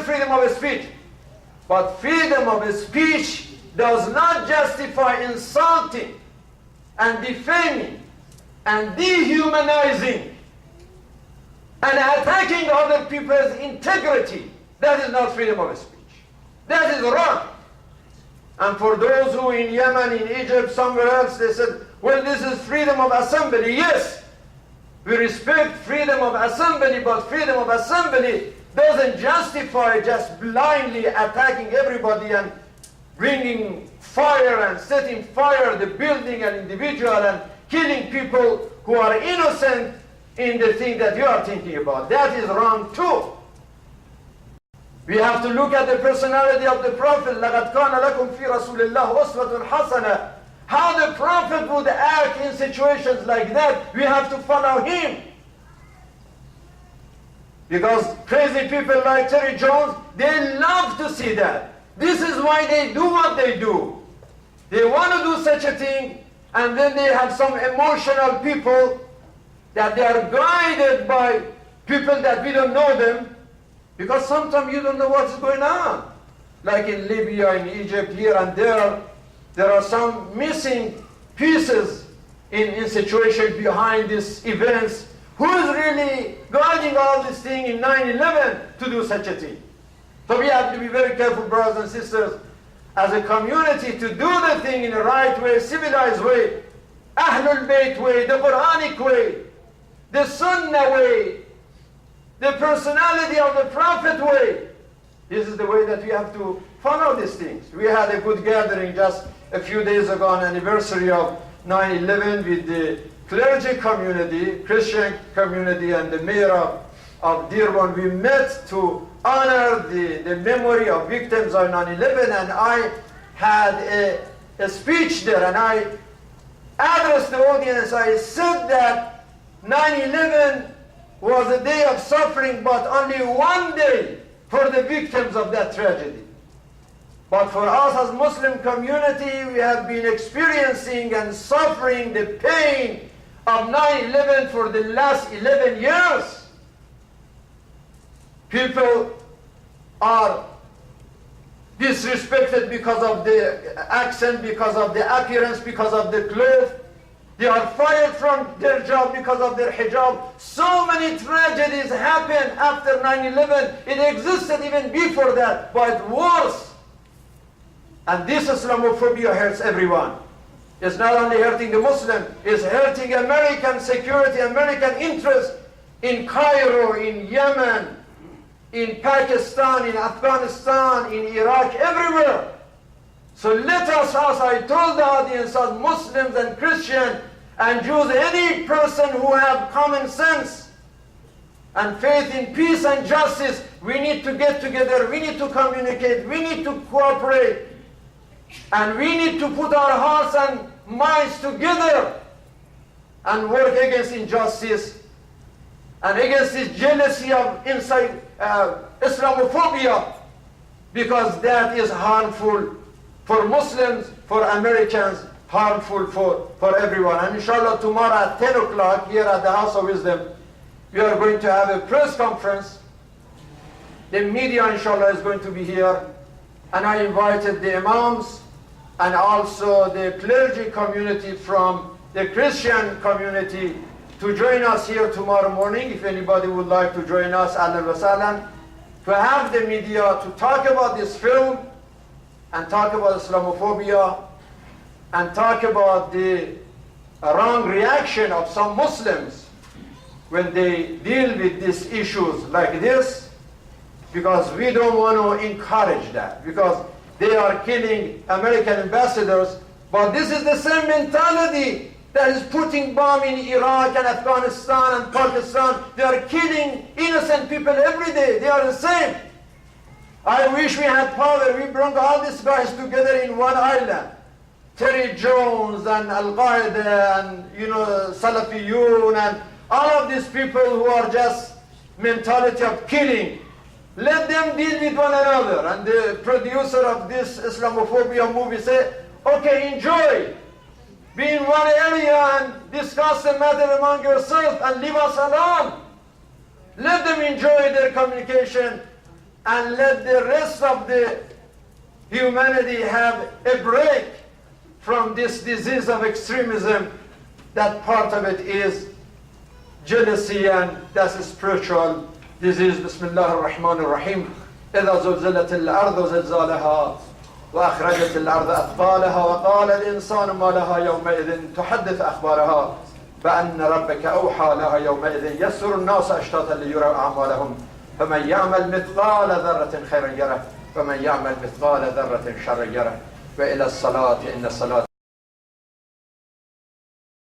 freedom of speech. But freedom of speech does not justify insulting and defaming and dehumanizing and attacking other people's integrity. That is not freedom of speech. That is wrong. And for those who in Yemen, in Egypt, somewhere else, they said, well, this is freedom of assembly. Yes, we respect freedom of assembly, but freedom of assembly doesn't justify just blindly attacking everybody and bringing fire and setting fire the building and individual and killing people who are innocent in the thing that you are thinking about. That is wrong too. We have to look at the personality of the Prophet. لَقَدْ كَانَ لَكُمْ فِي رَسُولِ اللَّهِ أُسْوَةٌ حَسَنَةٌ. How the Prophet would act in situations like that, we have to follow him. Because crazy people like Terry Jones, they love to see that. This is why they do what they do. They want to do such a thing, and then they have some emotional people that they are guided by people that we don't know them, because sometimes you don't know what's going on. Like in Libya, in Egypt, here and there are some missing pieces in situations behind these events. Who is really guiding all this thing in 9/11 to do such a thing? So we have to be very careful, brothers and sisters, as a community, to do the thing in the right way, civilized way, Ahlul Bayt way, the Quranic way, the Sunnah way, the personality of the Prophet way. This is the way that we have to follow these things. We had a good gathering just a few days ago on anniversary of 9/11 with the clergy community, Christian community, and the mayor of Dearborn. We met to honor the memory of victims of 9/11, and I had a speech there, and I addressed the audience. I said that 9/11 was a day of suffering, but only one day for the victims of that tragedy. But for us as Muslim community, we have been experiencing and suffering the pain of 9/11 for the last 11 years. People are disrespected because of the accent, because of the appearance, because of the clothes. They are fired from their job because of their hijab. So many tragedies happened after 9/11. It existed even before that, but worse. And this Islamophobia hurts everyone. It's not only hurting the Muslim, it's hurting American security, American interest in Cairo, in Yemen, in Pakistan, in Afghanistan, in Iraq, everywhere. So let us, as I told the audience, as Muslims and Christians and Jews, any person who have common sense and faith in peace and justice, we need to get together, we need to communicate, we need to cooperate, and we need to put our hearts and minds together and work against injustice and against this jealousy of inside Islamophobia, because that is harmful for Muslims, for Americans, harmful for everyone. And inshallah tomorrow at 10 o'clock here at the House of Wisdom, we are going to have a press conference. The media inshallah is going to be here, and I invited the imams and also the clergy community from the Christian community to join us here tomorrow morning. If anybody would like to join us, ahlan wa sahlan, to have the media to talk about this film and talk about Islamophobia and talk about the wrong reaction of some Muslims when they deal with these issues like this, because we don't want to encourage that, because they are killing American ambassadors. But this is the same mentality that is putting bomb in Iraq and Afghanistan and Pakistan. They are killing innocent people every day. They are the same. I wish we had power. We brought all these guys together in one island. Terry Jones and Al-Qaeda and Salafiyun and all of these people who are just mentality of killing. Let them deal with one another. And the producer of this Islamophobia movie said, okay, enjoy. Be in one area and discuss the matter among yourselves and leave us alone. Let them enjoy their communication and let the rest of the humanity have a break from this disease of extremism. That part of it is jealousy, and that's a spiritual disease. Bismillah ar-Rahman ar-Rahim. إذا زلزلت الأرض زلزالها وأخرجت الأرض أثقالها وقال الإنسان ما لها يومئذ تحدث أخبارها بأن ربك أوحى لها يومئذ يسر الناس أشتاتا ليروا أعمالهم فمن يعمل مثقال ذرة خيرا يره ومن يعمل مثقال ذرة شرا يره وإلى الصلاة إن الصلاة